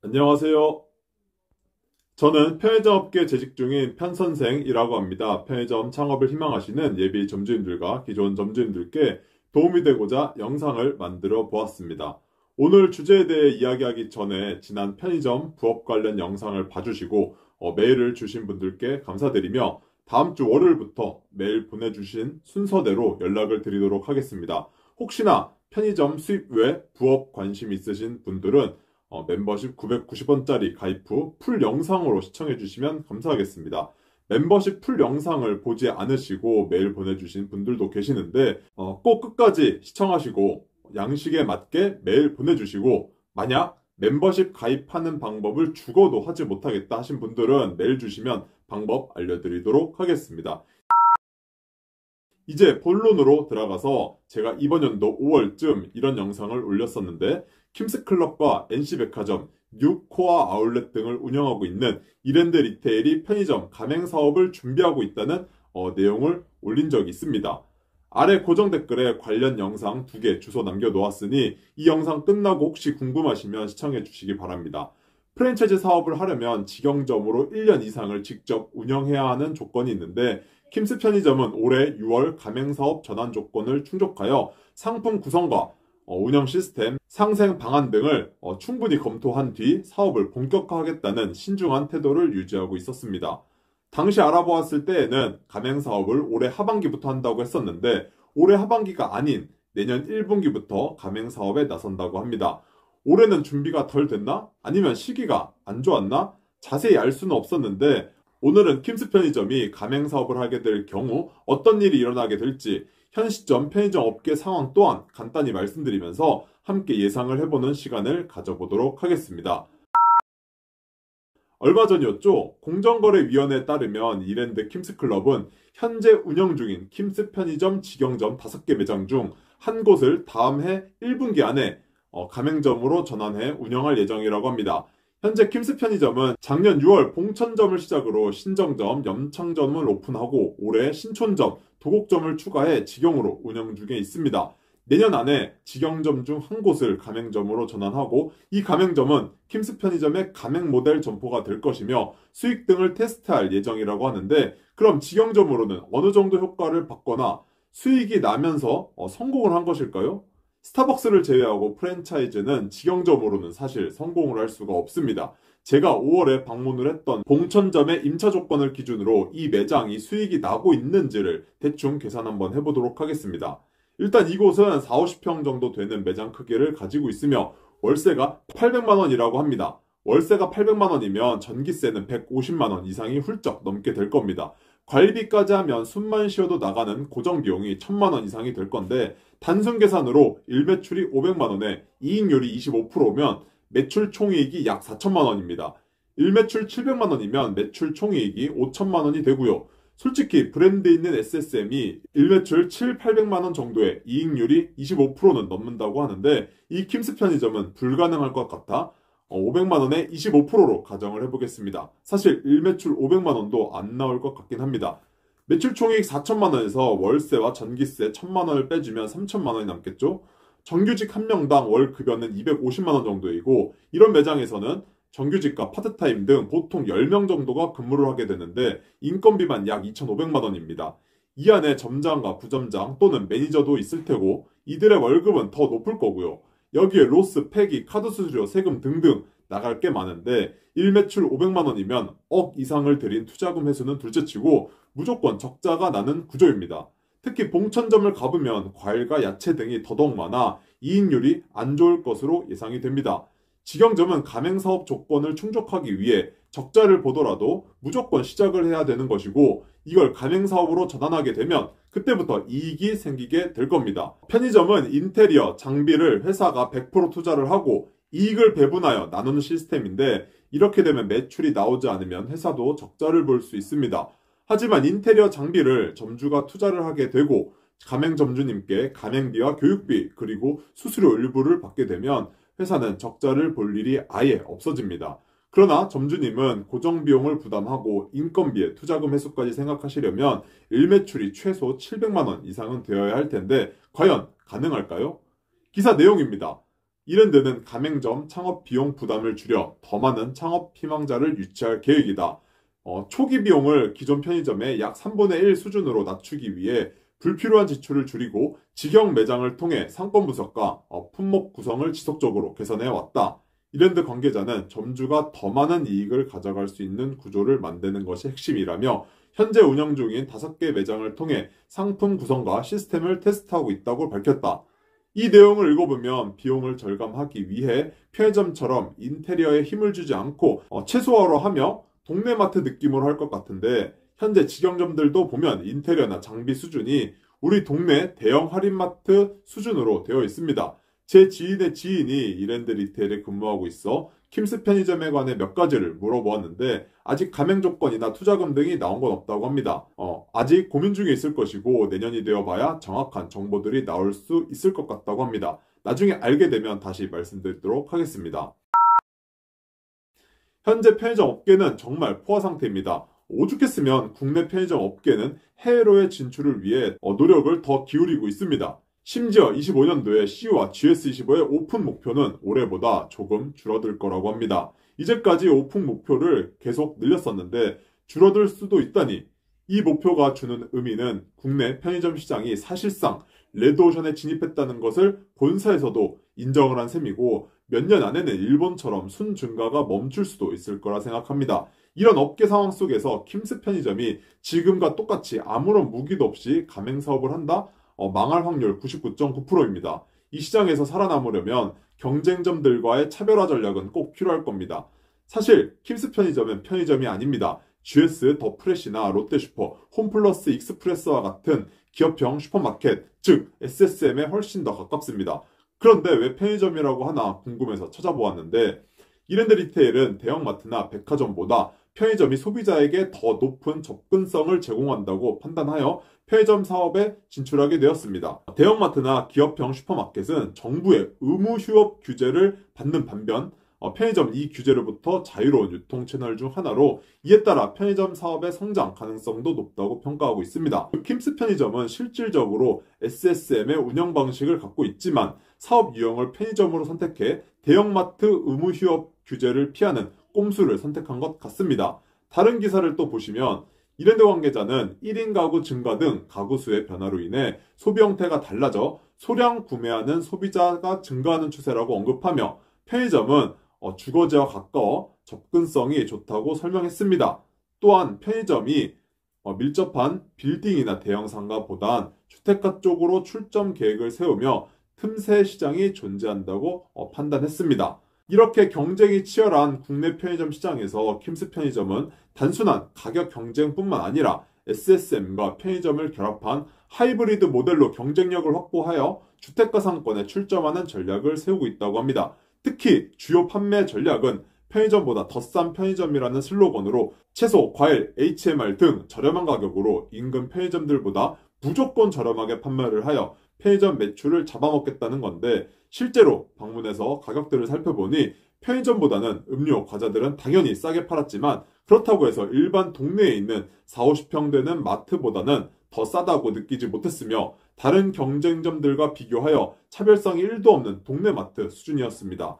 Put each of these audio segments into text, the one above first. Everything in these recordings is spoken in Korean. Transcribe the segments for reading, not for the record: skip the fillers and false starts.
안녕하세요. 저는 편의점업계 재직 중인 편선생이라고 합니다. 편의점 창업을 희망하시는 예비 점주님들과 기존 점주님들께 도움이 되고자 영상을 만들어 보았습니다. 오늘 주제에 대해 이야기하기 전에 지난 편의점 부업 관련 영상을 봐주시고 메일을 주신 분들께 감사드리며 다음 주 월요일부터 메일 보내주신 순서대로 연락을 드리도록 하겠습니다. 혹시나 편의점 수입 외 부업 관심 있으신 분들은 멤버십 990원짜리 가입 후 풀 영상으로 시청해 주시면 감사하겠습니다. 멤버십 풀 영상을 보지 않으시고 메일 보내주신 분들도 계시는데 꼭 끝까지 시청하시고 양식에 맞게 메일 보내주시고 만약 멤버십 가입하는 방법을 죽어도 하지 못하겠다 하신 분들은 메일 주시면 방법 알려드리도록 하겠습니다. 이제 본론으로 들어가서 제가 이번 연도 5월쯤 이런 영상을 올렸었는데 킴스클럽과 NC백화점, 뉴코아 아울렛 등을 운영하고 있는 이랜드 리테일이 편의점 가맹 사업을 준비하고 있다는 내용을 올린 적이 있습니다. 아래 고정 댓글에 관련 영상 2개 주소 남겨놓았으니 이 영상 끝나고 혹시 궁금하시면 시청해 주시기 바랍니다. 프랜차이즈 사업을 하려면 직영점으로 1년 이상을 직접 운영해야 하는 조건이 있는데 킴스 편의점은 올해 6월 가맹사업 전환 조건을 충족하여 상품 구성과 운영 시스템, 상생 방안 등을 충분히 검토한 뒤 사업을 본격화하겠다는 신중한 태도를 유지하고 있었습니다. 당시 알아보았을 때에는 가맹사업을 올해 하반기부터 한다고 했었는데 올해 하반기가 아닌 내년 1분기부터 가맹사업에 나선다고 합니다. 올해는 준비가 덜 됐나? 아니면 시기가 안 좋았나? 자세히 알 수는 없었는데 오늘은 킴스 편의점이 가맹 사업을 하게 될 경우 어떤 일이 일어나게 될지 현 시점 편의점 업계 상황 또한 간단히 말씀드리면서 함께 예상을 해보는 시간을 가져보도록 하겠습니다. 얼마 전이었죠. 공정거래위원회에 따르면 이랜드 킴스클럽은 현재 운영 중인 킴스 편의점 직영점 5개 매장 중 한 곳을 다음 해 1분기 안에 가맹점으로 전환해 운영할 예정이라고 합니다. 현재 킴스 편의점은 작년 6월 봉천점을 시작으로 신정점, 염창점을 오픈하고 올해 신촌점, 도곡점을 추가해 직영으로 운영 중에 있습니다. 내년 안에 직영점 중 한 곳을 가맹점으로 전환하고 이 가맹점은 킴스 편의점의 가맹 모델 점포가 될 것이며 수익 등을 테스트할 예정이라고 하는데 그럼 직영점으로는 어느 정도 효과를 받거나 수익이 나면서 성공을 한 것일까요? 스타벅스를 제외하고 프랜차이즈는 직영점으로는 사실 성공을 할 수가 없습니다. 제가 5월에 방문을 했던 봉천점의 임차 조건을 기준으로 이 매장이 수익이 나고 있는지를 대충 계산 한번 해보도록 하겠습니다. 일단 이곳은 4, 50평 정도 되는 매장 크기를 가지고 있으며 월세가 800만원이라고 합니다. 월세가 800만원이면 전기세는 150만원 이상이 훌쩍 넘게 될 겁니다. 관리비까지 하면 숨만 쉬어도 나가는 고정 비용이 1000만원 이상이 될 건데 단순 계산으로 1매출이 500만원에 이익률이 25%면 매출 총이익이 약 4천만원입니다. 1매출 700만원이면 매출 총이익이 5천만원이 되고요. 솔직히 브랜드 있는 SSM이 1매출 7, 800만원 정도의 이익률이 25%는 넘는다고 하는데 이 킴스 편의점은 불가능할 것 같아 500만원에 25%로 가정을 해보겠습니다. 사실 1매출 500만원도 안 나올 것 같긴 합니다. 매출 총이익 4천만원에서 월세와 전기세 1000만원을 빼주면 3천만원이 남겠죠? 정규직 한 명당 월 급여는 250만원 정도이고 이런 매장에서는 정규직과 파트타임 등 보통 10명 정도가 근무를 하게 되는데 인건비만 약 2,500만원입니다. 이 안에 점장과 부점장 또는 매니저도 있을 테고 이들의 월급은 더 높을 거고요. 여기에 로스, 폐기, 카드 수수료, 세금 등등 나갈 게 많은데 1매출 500만원이면 억 이상을 들인 투자금 회수는 둘째치고 무조건 적자가 나는 구조입니다. 특히 봉천점을 가보면 과일과 야채 등이 더더욱 많아 이익률이 안 좋을 것으로 예상이 됩니다. 직영점은 가맹사업 조건을 충족하기 위해 적자를 보더라도 무조건 시작을 해야 되는 것이고 이걸 가맹사업으로 전환하게 되면 그때부터 이익이 생기게 될 겁니다. 편의점은 인테리어, 장비를 회사가 100% 투자를 하고 이익을 배분하여 나누는 시스템인데 이렇게 되면 매출이 나오지 않으면 회사도 적자를 볼 수 있습니다. 하지만 인테리어 장비를 점주가 투자를 하게 되고 가맹점주님께 가맹비와 교육비 그리고 수수료 일부를 받게 되면 회사는 적자를 볼 일이 아예 없어집니다. 그러나 점주님은 고정비용을 부담하고 인건비에 투자금 회수까지 생각하시려면 일매출이 최소 700만원 이상은 되어야 할 텐데 과연 가능할까요? 기사 내용입니다. 이랜드는 가맹점 창업 비용 부담을 줄여 더 많은 창업 희망자를 유치할 계획이다. 초기 비용을 기존 편의점의 약 3분의 1 수준으로 낮추기 위해 불필요한 지출을 줄이고 직영 매장을 통해 상권 분석과 품목 구성을 지속적으로 개선해 왔다. 이랜드 관계자는 점주가 더 많은 이익을 가져갈 수 있는 구조를 만드는 것이 핵심이라며 현재 운영 중인 5개 매장을 통해 상품 구성과 시스템을 테스트하고 있다고 밝혔다. 이 내용을 읽어보면 비용을 절감하기 위해 편의점처럼 인테리어에 힘을 주지 않고 최소화로 하며 동네 마트 느낌으로 할 것 같은데 현재 직영점들도 보면 인테리어나 장비 수준이 우리 동네 대형 할인마트 수준으로 되어 있습니다. 제 지인의 지인이 이랜드 리테일에 근무하고 있어 킴스 편의점에 관해 몇 가지를 물어보았는데 아직 가맹 조건이나 투자금 등이 나온 건 없다고 합니다. 아직 고민 중에 있을 것이고 내년이 되어봐야 정확한 정보들이 나올 수 있을 것 같다고 합니다. 나중에 알게 되면 다시 말씀드리도록 하겠습니다. 현재 편의점 업계는 정말 포화 상태입니다. 오죽했으면 국내 편의점 업계는 해외로의 진출을 위해 노력을 더 기울이고 있습니다. 심지어 25년도에 CU와 GS25의 오픈 목표는 올해보다 조금 줄어들 거라고 합니다. 이제까지 오픈 목표를 계속 늘렸었는데 줄어들 수도 있다니 이 목표가 주는 의미는 국내 편의점 시장이 사실상 레드오션에 진입했다는 것을 본사에서도 인정을 한 셈이고 몇 년 안에는 일본처럼 순증가가 멈출 수도 있을 거라 생각합니다. 이런 업계 상황 속에서 킴스 편의점이 지금과 똑같이 아무런 무기도 없이 가맹사업을 한다? 망할 확률 99.9%입니다. 이 시장에서 살아남으려면 경쟁점들과의 차별화 전략은 꼭 필요할 겁니다. 사실 킴스 편의점은 편의점이 아닙니다. GS, 더 프레시나 롯데슈퍼, 홈플러스 익스프레스와 같은 기업형 슈퍼마켓, 즉 SSM에 훨씬 더 가깝습니다. 그런데 왜 편의점이라고 하나 궁금해서 찾아보았는데 이랜드 리테일은 대형마트나 백화점보다 편의점이 소비자에게 더 높은 접근성을 제공한다고 판단하여 편의점 사업에 진출하게 되었습니다. 대형마트나 기업형 슈퍼마켓은 정부의 의무 휴업 규제를 받는 반면 편의점 이 규제로부터 자유로운 유통 채널 중 하나로 이에 따라 편의점 사업의 성장 가능성도 높다고 평가하고 있습니다. 킴스 편의점은 실질적으로 SSM의 운영 방식을 갖고 있지만 사업 유형을 편의점으로 선택해 대형마트 의무 휴업 규제를 피하는 꼼수를 선택한 것 같습니다. 다른 기사를 또 보시면 이랜드 관계자는 1인 가구 증가 등 가구 수의 변화로 인해 소비 형태가 달라져 소량 구매하는 소비자가 증가하는 추세라고 언급하며 편의점은 주거지와 가까워 접근성이 좋다고 설명했습니다. 또한 편의점이 밀접한 빌딩이나 대형 상가보단 주택가 쪽으로 출점 계획을 세우며 틈새 시장이 존재한다고 판단했습니다. 이렇게 경쟁이 치열한 국내 편의점 시장에서 킴스 편의점은 단순한 가격 경쟁뿐만 아니라 SSM과 편의점을 결합한 하이브리드 모델로 경쟁력을 확보하여 주택가 상권에 출점하는 전략을 세우고 있다고 합니다. 특히 주요 판매 전략은 편의점보다 더 싼 편의점이라는 슬로건으로 채소, 과일, HMR 등 저렴한 가격으로 인근 편의점들보다 무조건 저렴하게 판매를 하여 편의점 매출을 잡아먹겠다는 건데 실제로 방문해서 가격들을 살펴보니 편의점보다는 음료, 과자들은 당연히 싸게 팔았지만 그렇다고 해서 일반 동네에 있는 4, 50평 되는 마트보다는 더 싸다고 느끼지 못했으며 다른 경쟁점들과 비교하여 차별성이 1도 없는 동네 마트 수준이었습니다.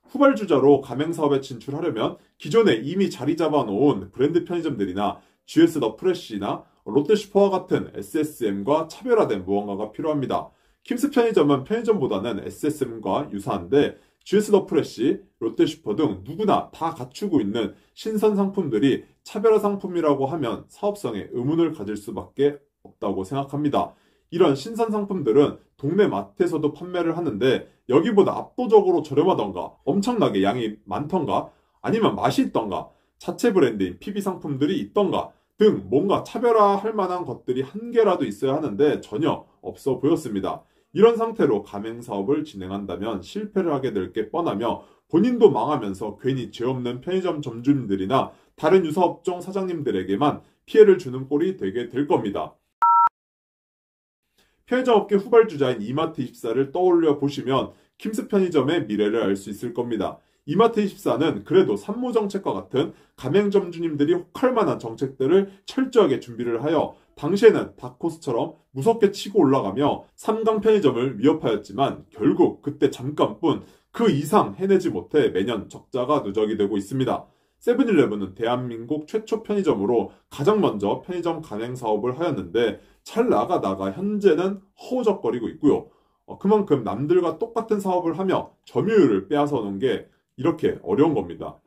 후발주자로 가맹사업에 진출하려면 기존에 이미 자리 잡아놓은 브랜드 편의점들이나 GS 더 프레시나 롯데슈퍼와 같은 SSM과 차별화된 무언가가 필요합니다. 킴스 편의점은 편의점보다는 SSM과 유사한데 GS 더 프레시, 롯데슈퍼 등 누구나 다 갖추고 있는 신선 상품들이 차별화 상품이라고 하면 사업성에 의문을 가질 수밖에 없다고 생각합니다. 이런 신선 상품들은 동네 마트에서도 판매를 하는데 여기보다 압도적으로 저렴하던가 엄청나게 양이 많던가 아니면 맛이 있던가 자체 브랜드인 PB 상품들이 있던가 등 뭔가 차별화할 만한 것들이 한 개라도 있어야 하는데 전혀 없어 보였습니다. 이런 상태로 가맹사업을 진행한다면 실패를 하게 될 게 뻔하며 본인도 망하면서 괜히 죄 없는 편의점 점주님들이나 다른 유사업종 사장님들에게만 피해를 주는 꼴이 되게 될 겁니다. 편의점업계 후발주자인 이마트24를 떠올려 보시면 킴스 편의점의 미래를 알 수 있을 겁니다. 이마트24는 그래도 산모정책과 같은 가맹점주님들이 혹할 만한 정책들을 철저하게 준비를 하여 당시에는 다코스처럼 무섭게 치고 올라가며 삼강 편의점을 위협하였지만 결국 그때 잠깐뿐 그 이상 해내지 못해 매년 적자가 누적이 되고 있습니다. 세븐일레븐은 대한민국 최초 편의점으로 가장 먼저 편의점 가맹 사업을 하였는데 잘 나가다가 현재는 허우적거리고 있고요. 그만큼 남들과 똑같은 사업을 하며 점유율을 빼앗아 오는 게 이렇게 어려운 겁니다.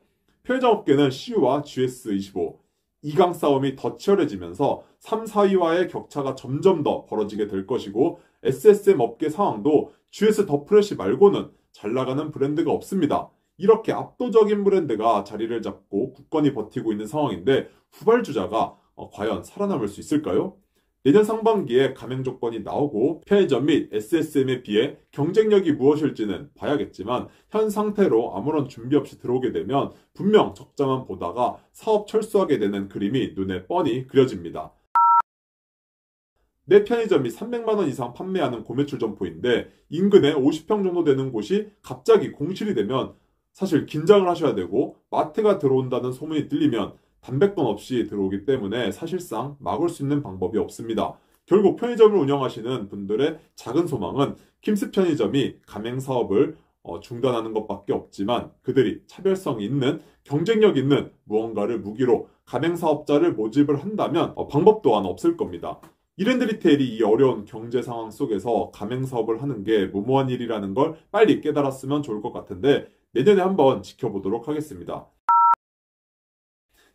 편의점 업계는 CU와 GS25, 2강 싸움이 더 치열해지면서 3, 4위와의 격차가 점점 더 벌어지게 될 것이고 SSM 업계 상황도 GS 더 프레시 말고는 잘 나가는 브랜드가 없습니다. 이렇게 압도적인 브랜드가 자리를 잡고 굳건히 버티고 있는 상황인데 후발주자가 과연 살아남을 수 있을까요? 내년 상반기에 가맹 조건이 나오고 편의점 및 SSM에 비해 경쟁력이 무엇일지는 봐야겠지만 현 상태로 아무런 준비 없이 들어오게 되면 분명 적자만 보다가 사업 철수하게 되는 그림이 눈에 뻔히 그려집니다. 내 편의점이 300만 원 이상 판매하는 고매출 점포인데 인근에 50평 정도 되는 곳이 갑자기 공실이 되면 사실 긴장을 하셔야 되고 마트가 들어온다는 소문이 들리면 단백번 없이 들어오기 때문에 사실상 막을 수 있는 방법이 없습니다. 결국 편의점을 운영하시는 분들의 작은 소망은 킴스 편의점이 가맹 사업을 중단하는 것밖에 없지만 그들이 차별성 있는 경쟁력 있는 무언가를 무기로 가맹 사업자를 모집을 한다면 방법 또한 없을 겁니다. 이랜드 리테일이 이 어려운 경제 상황 속에서 가맹 사업을 하는 게 무모한 일이라는 걸 빨리 깨달았으면 좋을 것 같은데 내년에 한번 지켜보도록 하겠습니다.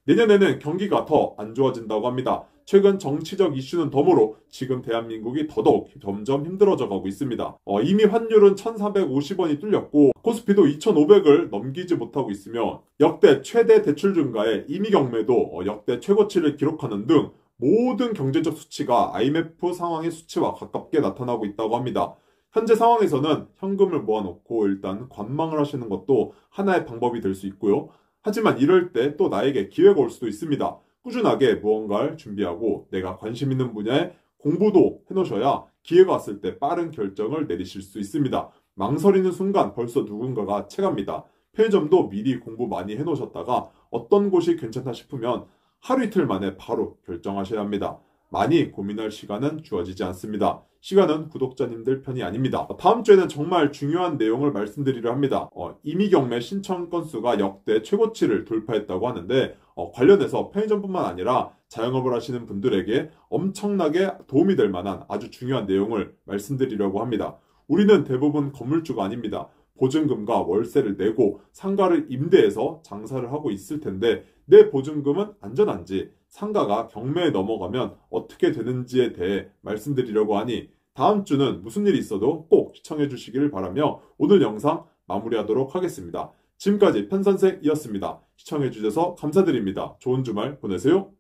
내년에는 경기가 더 안 좋아진다고 합니다. 최근 정치적 이슈는 덤으로 지금 대한민국이 더더욱 점점 힘들어져 가고 있습니다. 이미 환율은 1,450원이 뚫렸고 코스피도 2,500을 넘기지 못하고 있으며 역대 최대 대출 증가에 이미 경매도 역대 최고치를 기록하는 등 모든 경제적 수치가 IMF 상황의 수치와 가깝게 나타나고 있다고 합니다. 현재 상황에서는 현금을 모아놓고 일단 관망을 하시는 것도 하나의 방법이 될 수 있고요. 하지만 이럴 때 또 나에게 기회가 올 수도 있습니다. 꾸준하게 무언가를 준비하고 내가 관심 있는 분야에 공부도 해놓으셔야 기회가 왔을 때 빠른 결정을 내리실 수 있습니다. 망설이는 순간 벌써 누군가가 채갑니다. 편의점도 미리 공부 많이 해놓으셨다가 어떤 곳이 괜찮다 싶으면 하루 이틀 만에 바로 결정하셔야 합니다. 많이 고민할 시간은 주어지지 않습니다. 시간은 구독자님들 편이 아닙니다. 다음 주에는 정말 중요한 내용을 말씀드리려 합니다. 이미 경매 신청 건수가 역대 최고치를 돌파했다고 하는데 관련해서 편의점뿐만 아니라 자영업을 하시는 분들에게 엄청나게 도움이 될 만한 아주 중요한 내용을 말씀드리려고 합니다. 우리는 대부분 건물주가 아닙니다. 보증금과 월세를 내고 상가를 임대해서 장사를 하고 있을 텐데 내 보증금은 안전한지 상가가 경매에 넘어가면 어떻게 되는지에 대해 말씀드리려고 하니 다음 주는 무슨 일이 있어도 꼭 시청해 주시기를 바라며 오늘 영상 마무리하도록 하겠습니다. 지금까지 편선생이었습니다. 시청해 주셔서 감사드립니다. 좋은 주말 보내세요.